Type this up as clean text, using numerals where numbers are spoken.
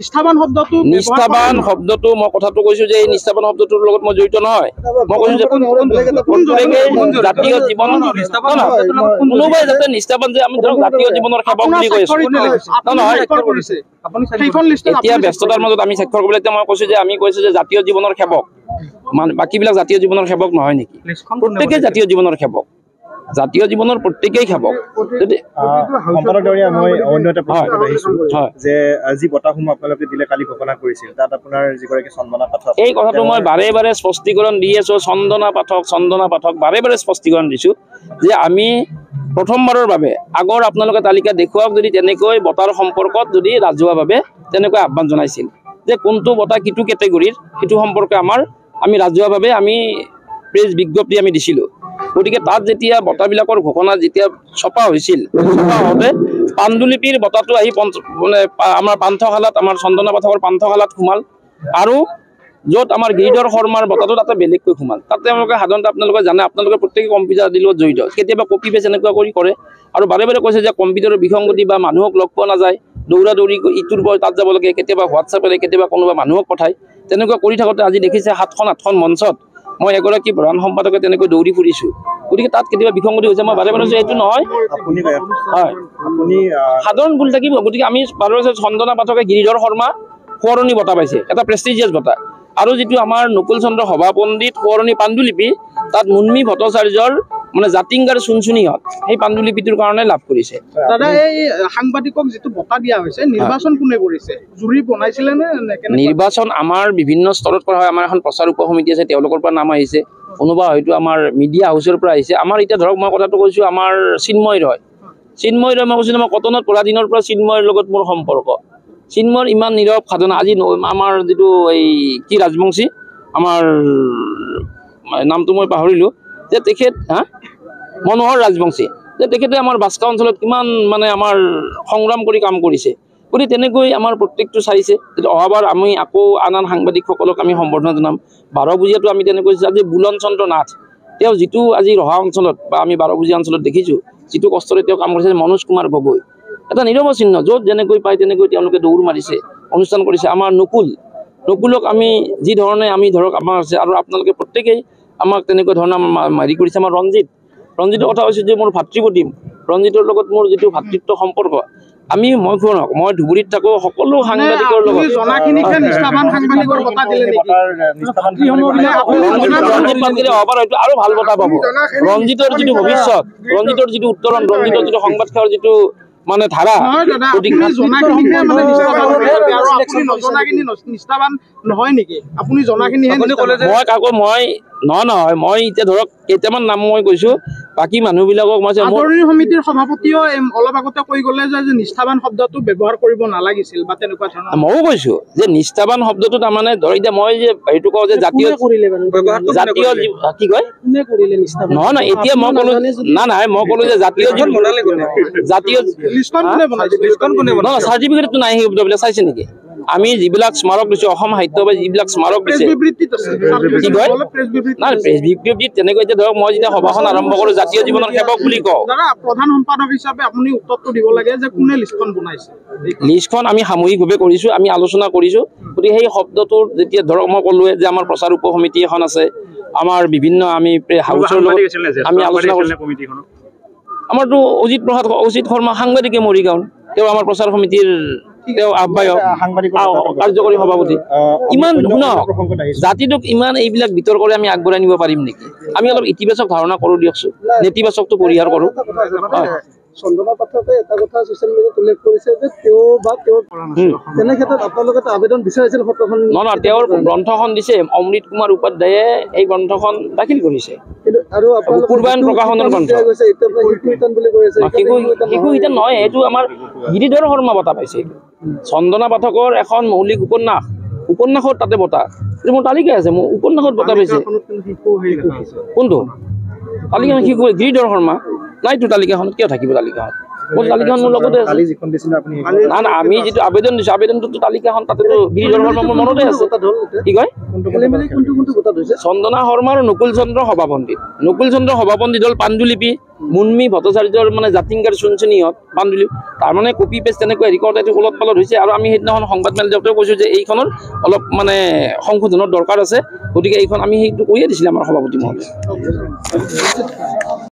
নিষ্ঠাবান শব্দটো মই কথাটো কৈছো যে এই নিষ্ঠাবান শব্দটোৰ লগত মই জড়িত নহয়। মই কৈছো যে জাতীয় জীৱন কোনোবাই যাতে নিষ্ঠাবান যে আমি ধৰক জাতীয় জীৱনৰ সেৱক বুলি কৈছো নহয়। এতিয়া ব্যস্ততাৰ মাজত আমি স্বাক্ষৰ কৰিবলৈ মই কৈছো যে আমি কৈছো যে জাতীয় জীৱনৰ সেৱক, মানে বাকীবিলাক জাতীয় জীৱনৰ সেৱক নহয় নেকি? প্ৰত্যেকেই জাতীয় জীৱনৰ সেৱক, জাতীয় জীৱনৰ প্ৰত্যেকেই সেৱক। সম্পাদক ডাঙৰীয়া, মই অন্য এটা প্ৰশ্ন আহিছো যে আজি বঁটাসমূহ আপোনালোকে দিলে, কালি ঘোষণা কৰিছিল, তাত আপোনাৰ যিগৰাকী চন্দনা পাঠক, এই কথাটো মই বাৰে বাৰে স্পষ্টীকৰণ দি আছো। চন্দনা পাঠক বাৰে বাৰে স্পষ্টীকৰণ দিছো যে আমি প্ৰথমবাৰৰ বাবে আগৰ আপোনালোকে তালিকা দেখুৱাওক যদি তেনেকৈ বঁটাৰ সম্পৰ্কত যদি ৰাজহুৱাভাৱে তেনেকৈ আহ্বান জনাইছিল যে কোনটো বঁটা কিটো কেটেগৰীৰ, সেইটো সম্পৰ্কে আমি ৰাজহুৱাভাৱে আমি প্ৰেছ বিজ্ঞপ্তি আমি দিছিলোঁ। গতিকে তাত যেতিয়া বঁটাবিলাকৰ ঘোষণা যেতিয়া ছপা হৈছিল, ছপা হওঁতে পাণ্ডুলিপিৰ বঁটাটো আহি মানে আমাৰ পান্থশালাত, আমাৰ চন্দনা পাঠকৰ পান্থশালাত সোমাল, আৰু য'ত আমাৰ গিৰিধৰ শৰ্মাৰ বঁটাটো তাতে বেলেগকৈ সোমাল। তাত তেওঁলোকে সাধাৰণতে আপোনালোকে জানে, আপোনালোকে প্ৰত্যেকে কম্পিউটাৰ আদিৰ লগত জড়িত, কেতিয়াবা কপি পেজ এনেকুৱা কৰি কৰে, আৰু বাৰে বাৰে কৈছে যে কম্পিউটাৰৰ বিসংগতি বা মানুহক লগ পোৱা নাযায়, দৌৰা দৌৰি ইটোৰ পৰা তাত যাব লাগে, কেতিয়াবা হোৱাটছএপেৰে, কেতিয়াবা কোনোবা মানুহক পঠায়, তেনেকুৱা কৰি থাকোঁতে আজি দেখিছে 7খন মঞ্চত মই এগৰাকী প্ৰধান সম্পাদকে তেনেকৈ দৌৰি ফুৰিছোঁ। গতিকে তাত কেতিয়াবা বিসংগতি হৈছে, মই বাৰে বাৰে এইটো নহয়, হয় সাধাৰণ ভুল থাকিব। গতিকে আমি বাৰে বাৰে চন্দনা পাঠকে গিৰিধৰ শৰ্মা সোঁৱৰণী বঁটা পাইছে, এটা প্ৰেষ্টিজিয়াছ বঁটা, আৰু যিটো আমাৰ নকুল চন্দ্ৰ সভা পণ্ডিত সোঁৱৰণী পাণ্ডুলিপি, তাত মুন্মী ভট্টাচাৰ্যৰ মানে জাতিংগাৰ চুনচুনিহঁত সেই পাণ্ডুলিপিটোৰ কাৰণে লাভ কৰিছে। দাদা, এই সাংবাদিকক যিটো বঁটা দিয়া হৈছে, নিৰ্বাচন কোনে কৰিছে? জুৰি বনাইছিলে নে? নিৰ্বাচন আমাৰ বিভিন্ন স্তৰত কৰা হয়। আমাৰ এখন প্ৰচাৰ উপ সমিতি আছে, তেওঁলোকৰ পৰা নাম আহিছে, কোনোবা হয়তো আমাৰ মিডিয়া হাউচৰ পৰা আহিছে। আমাৰ এতিয়া ধৰক মই কথাটো কৈছোঁ, আমাৰ চিন্ময় ৰয় মই কৈছোঁ, মই কটনত পঢ়া দিনৰ পৰা চিন্ময়ৰ লগত মোৰ সম্পৰ্ক। চিন্ময়ৰ ইমান নীৰৱ সাধনা, আজি আমাৰ যিটো এই কি ৰাজবংশী, আমাৰ নামটো মই পাহৰিলোঁ, যে তেখেত মনোহৰ ৰাজবংশী, যে তেখেতে আমাৰ বাস্কা অঞ্চলত কিমান মানে আমাৰ সংগ্ৰাম কৰি কাম কৰিছে। গতিকে তেনেকৈ আমাৰ প্ৰত্যেকটো চাইছে। অহাবাৰ আমি আকৌ আন সাংবাদিকসকলক আমি সম্বৰ্ধনা জনাম। 12 বুজিয়াটো আমি তেনেকৈ আজি বুলন চন্দ্ৰ নাথ, তেওঁ যিটো আজি ৰহা অঞ্চলত বা আমি 12 বুজিয়া অঞ্চলত দেখিছোঁ, যিটো কষ্টৰে তেওঁ কাম কৰিছে। মনোজ কুমাৰ গগৈ, এটা নিৰৱচ্ছিন্ন, য'ত যেনেকৈ পায় তেনেকৈ তেওঁলোকে দৌৰ মাৰিছে, অনুষ্ঠান কৰিছে। আমাৰ নকুলক আমি যি ধৰণে আমি ধৰক আমাৰ আছে, আৰু আপোনালোকে প্ৰত্যেকেই আমাক তেনেকুৱা ধৰণে হেৰি কৰিছে। আমাৰ ৰঞ্জিতৰ কথা কৈছোঁ যে মোৰ ভাতৃপ্ৰতিম, ৰঞ্জিতৰ লগত মোৰ যিটো ভাতৃত্ব সম্পৰ্ক, মই শুনক, মই ধুবুৰীত থাকোঁ, সকলো সাংবাদিকৰ লগত আৰু ভাল বঁটা পাব। ৰঞ্জিতৰ যিটো ভৱিষ্যত, ৰঞ্জিতৰ যিটো উত্তৰণ, ৰঞ্জিতৰ যিটো সংবাদ সেৱাৰ যিটো মানে ধাৰা, নহয় মই এতিয়া ধৰক কেইটামান নাম মই কৈছোঁ, বাকী মানুহবিলাকক মই সমিতিৰ সভাপতিও অলপ আগতে কৈ গ'লে যে নিষ্ঠাবান শব্দটো ব্যৱহাৰ কৰিব নালাগিছিল বা তেনেকুৱা ধৰণৰ। ময়ো কৈছোঁ যে নিষ্ঠাবান শব্দটো তাৰমানে ধৰক এতিয়া মই যে এইটো কওঁ যে জাতীয় কি কয় নহয়, এতিয়া মই ক'লো নাই মই ক'লো যে জাতীয় চাৰ্টিফিকেটটো নাই, সেই শব্দবিলাক চাইছে নেকি? আমি যিবিলাক স্মাৰক দিছোঁ, অসম সাহিত্য সভাই যিবিলাক স্মাৰক দিছে, কি কয় নাই প্ৰেছ বিজ্ঞপ্তিত তেনেকৈ। এতিয়া ধৰক মই যেতিয়া সভাখন আৰম্ভ কৰোঁ, জাতীয় জীৱনৰ সেৱক বুলি কওঁ, প্ৰধান সম্পাদক হিচাপে আপুনি উত্তৰটো দিব লাগে যে কোনে লিষ্টখন বনাইছে। লিষ্টখন আমি সামূহিকভাৱে কৰিছোঁ, আমি আলোচনা কৰিছোঁ। গতিকে সেই শব্দটোৰ যেতিয়া ধৰক মই ক'লোৱে যে আমাৰ প্ৰচাৰ উপ সমিতি এখন আছে, আমাৰ বিভিন্ন আমি হাউচৰ লগত আমি আলোচনা কৰিছোঁ। আমাৰতো অজিত শৰ্মা সাংবাদিকে মৰিগাঁও, তেওঁ আমাৰ প্ৰচাৰ সমিতিৰ তেওঁ আহ্বায়ক, কাৰ্যকৰী সভাপতি। ইমান শুনক, জাতিটোক ইমান এইবিলাক বিতৰ্কৰে আমি আগবঢ়াই নিব পাৰিম নেকি? আমি অলপ ইতিবাচক ধাৰণা কৰোঁ দিয়কচোন, নেতিবাচকটো পৰিহাৰ কৰোঁ। চন্দনা পাঠকে এটা কথা ছচিয়েল মিডিয়াত উল্লেখ কৰিছে যে তেনে ক্ষেত্ৰত আপোনালোকে আবেদন বিচাৰিছিল ফটোখন? নহয়, তেওঁৰ গ্ৰন্থখন দিছে, অমৃত কুমাৰ উপাধ্যায়ে এই গ্ৰন্থখন দাখিল কৰিছে, পূৰ্বায়ন প্ৰকাশনৰ গ্ৰন্থ। শিশু হিতান নহয়, এইটো আমাৰ গিৰিধৰ শৰ্মা বঁটা পাইছে। চন্দনা পাঠকৰ এখন মৌলিক উপন্যাসৰ তাতে বঁটা, মোৰ তালিকা আছে, মোৰ উপন্যাসত বঁটা পাইছে। কোনটো তালিকাখন? শিশু গিৰিধৰ শৰ্মা নাইতো তালিকাখনত, কিয় থাকিব তালিকাখন? মোৰ তালিকাখন মোৰ লগতে আছে। কালি যিখন দিছিলে আপুনি না আমি যিটো আবেদন দিছোঁ আবেদনটোতো তালিকাখন তাতেতো গিৰিধৰ শৰ্মা মোৰ মনতে আছে। কি কয় চন্দনা শৰ্মা আৰু নকুল চন্দ্ৰ সভাপণ্ডিত। নকুল চন্দ্ৰ সভাপণ্ডিত হ'ল পাণ্ডুলিপি মুন্মী ভট্টাচাৰ্যৰ মানে জাতিংগাৰ চুনচুনিহঁত পাণ্ডুলিপি তাৰমানে কপি পেষ্ট তেনেকৈ হেৰি কৰোঁতে এইটো ওলট পালট হৈছে। আৰু আমি সেইদিনাখন সংবাদ মেল দিওঁতেও কৈছোঁ যে এইখনৰ অলপ মানে সংশোধনৰ দৰকাৰ আছে, গতিকে এইখন আমি সেইটো কৈয়ে দিছিলে আমাৰ সভাপতি মহোদয়।